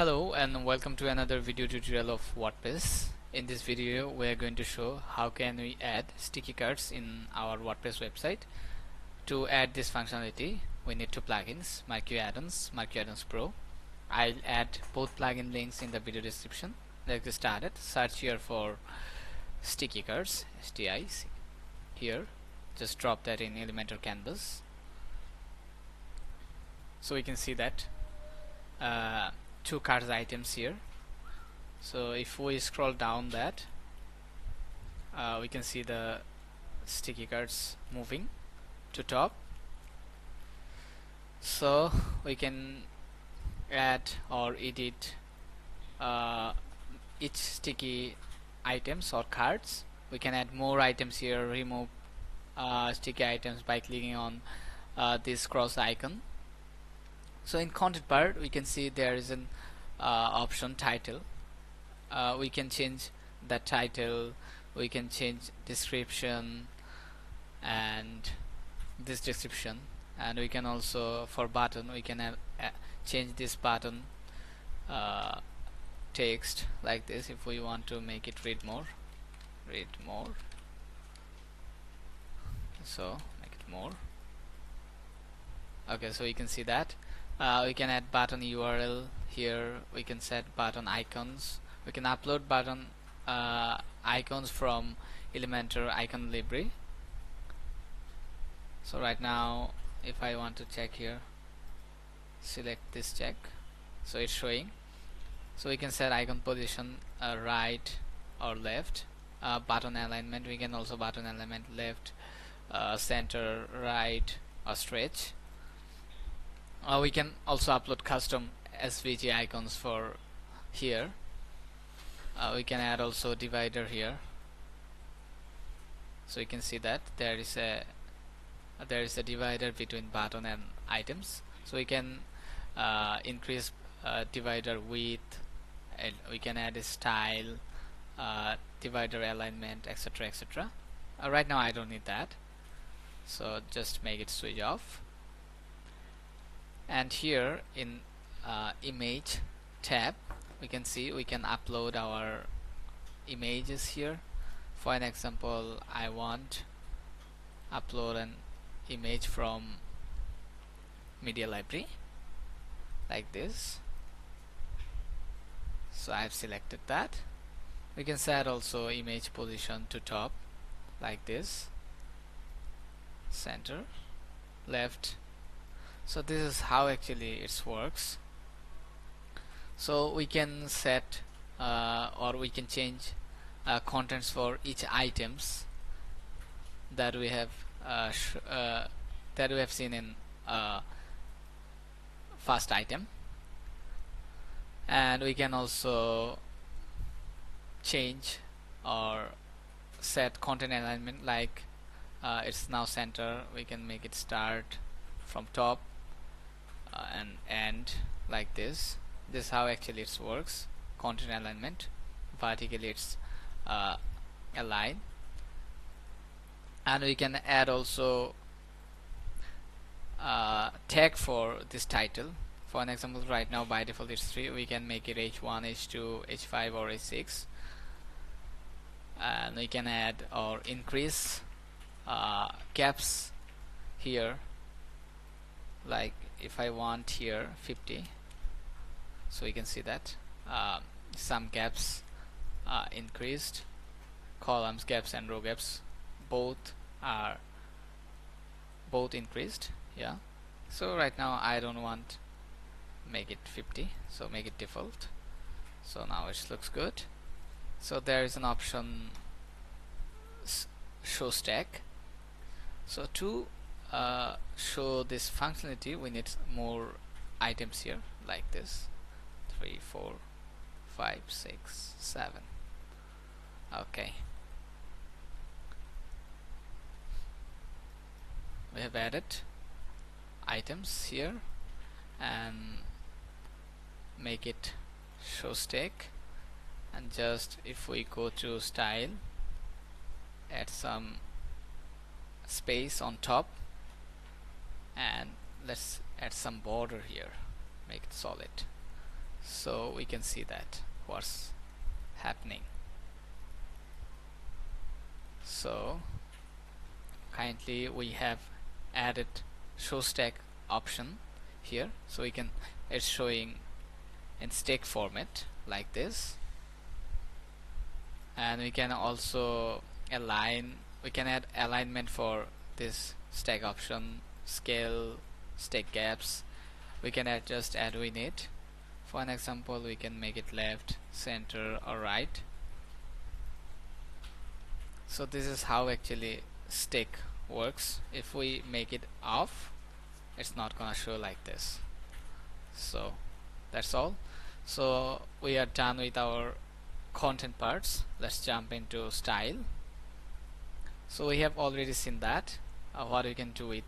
Hello and welcome to another video tutorial of WordPress. In this video we are going to show how can we add sticky cards in our WordPress website. To add this functionality we need two plugins, Marquee Add-ons, Marquee Add-ons Pro. I'll add both plugin links in the video description. Let's get started. Search here for sticky cards, STIs. Here just drop that in Elementor canvas. So we can see that two cards items here. So if we scroll down that we can see the sticky cards moving to top. So we can add or edit each sticky items or cards. We can add more items here, remove sticky items by clicking on this cross icon. So in content part we can see there is an option title. We can change the title, we can change description and this description, and we can also, for button, we can change this button text like this. If we want to make it read more, so make it more. Okay, so you can see that we can add button URL here. We can set button icons. We can upload button icons from Elementor icon library. So right now if I want to check here, select this check, so it's showing. So we can set icon position right or left. Button alignment, we can also button alignment left, center, right, or stretch. We can also upload custom SVG icons for here. We can add also divider here. So you can see that there is a divider between button and items. So we can increase divider width, and we can add a style, divider alignment, etc, etc. Right now I don't need that, so just make it switch off. And here in image tab we can see we can upload our images here. For an example, I want upload an image from media library like this. So I've selected that. We can set also image position to top like this, center, left. So this is how actually it works. So we can set or we can change contents for each items that we have seen in first item, and we can also change or set content alignment, like it's now center. We can make it start from top and end like this. This is how actually it works. Content alignment, vertically it's aligned. And we can add also tag for this title. For an example, right now by default it's 3. We can make it H1, H2, H5 or H6, and we can add or increase caps here. Like if I want here 50, so we can see that some gaps increased, columns gaps and row gaps both are increased. Yeah, so right now I don't want make it 50, so make it default. So now it looks good. So there is an option show stack. So to show this functionality we need more items here like this, 3, 4, 5, 6, 7. Okay, we have added items here and make it show stack. And just if we go to style, add some space on top, and let's add some border here, make it solid. so we can see that what's happening. So kindly we have added show stack option here, so we can, it's showing in stack format like this. And we can also align, we can add alignment for this stack option, scale, stack gaps. We can just add we need. For an example, we can make it left, center or right. So this is how actually stack works. If we make it off, it's not gonna show like this. So that's all. So we are done with our content parts. Let's jump into style. So we have already seen that what we can do with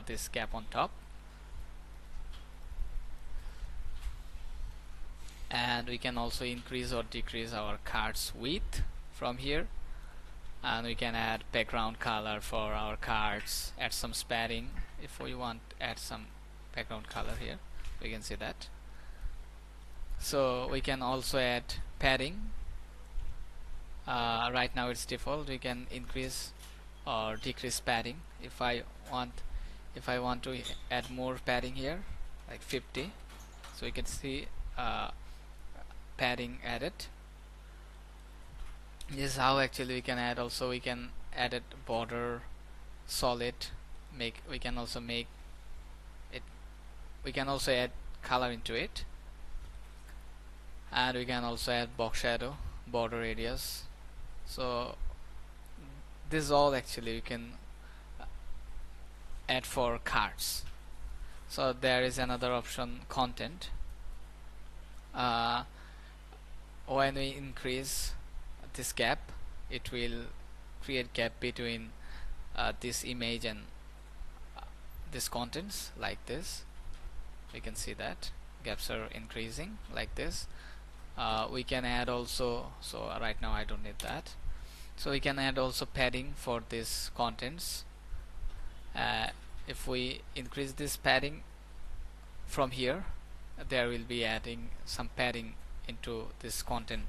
this gap on top, and we can also increase or decrease our cards width from here, and we can add background color for our cards, add some padding if we want, add some background color here, we can see that. So we can also add padding. Right now it's default. We can increase or decrease padding if I want to add more padding here, like 50, so you can see padding added. This is how actually we can add. Also we can add it border solid, we can also make it, we can also add color into it, and we can also add box shadow, border radius. So this is all actually you can add for cards. So there is another option, content. When we increase this gap, it will create gap between this image and this contents like this. We can see that gaps are increasing like this. We can add also, so right now I don't need that, so we can add also padding for this contents. If we increase this padding from here, there will be adding some padding into this content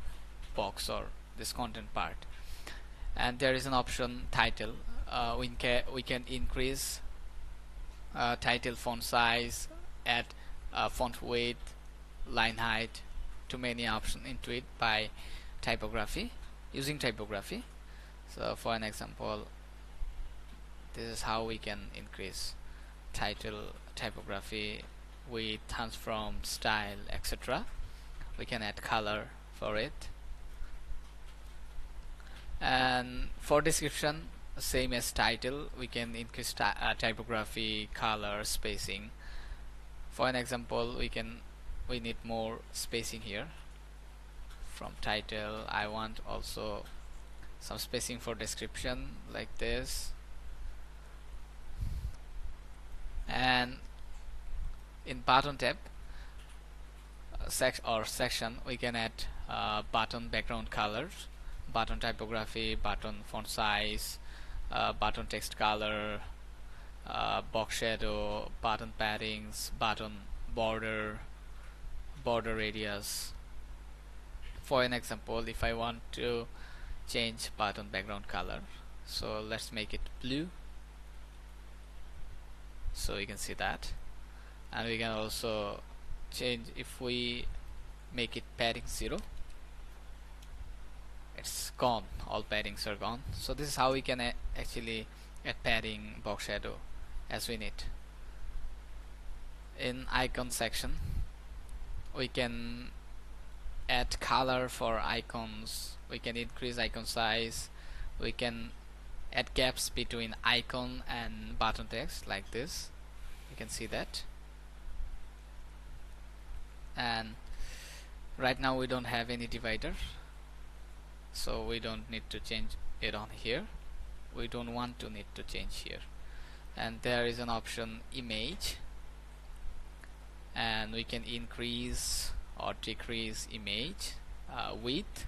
box or this content part. And there is an option title. We can increase title font size, add font weight, line height, too many options into it by typography, using typography. So for an example, this is how we can increase title, typography, width, transform, style, etc. We can add color for it. And for description, same as title, we can increase typography, color, spacing. For an example, we need more spacing here. From title, I want also some spacing for description like this. And in button tab section, we can add button background colors, button typography, button font size, button text color, box shadow, button paddings, button border radius. For an example, if I want to change button background color, so let's make it blue, so you can see that. And we can also change, if we make it padding 0, it's gone, all paddings are gone. So this is how we can actually add padding, box shadow as we need. In icon section, we can add color for icons, we can increase icon size, we can add gaps between icon and button text like this, you can see that. And right now we don't have any divider, so we don't need to change it on here, we don't want to need to change here. And there is an option image, and we can increase or decrease image width,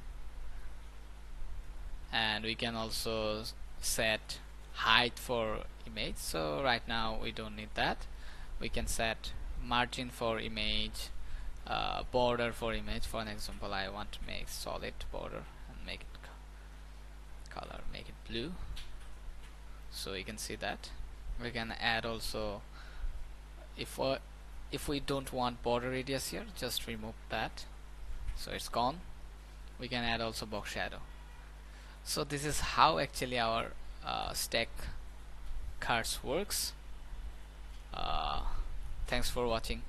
and we can also set height for image. So right now we don't need that. We can set margin for image, border for image. For an example, I want to make solid border and make it color, make it blue, so you can see that. We can add also, if we don't want border radius here, just remove that, so it's gone. We can add also box shadow. So this is how actually our stack cards works. Thanks for watching.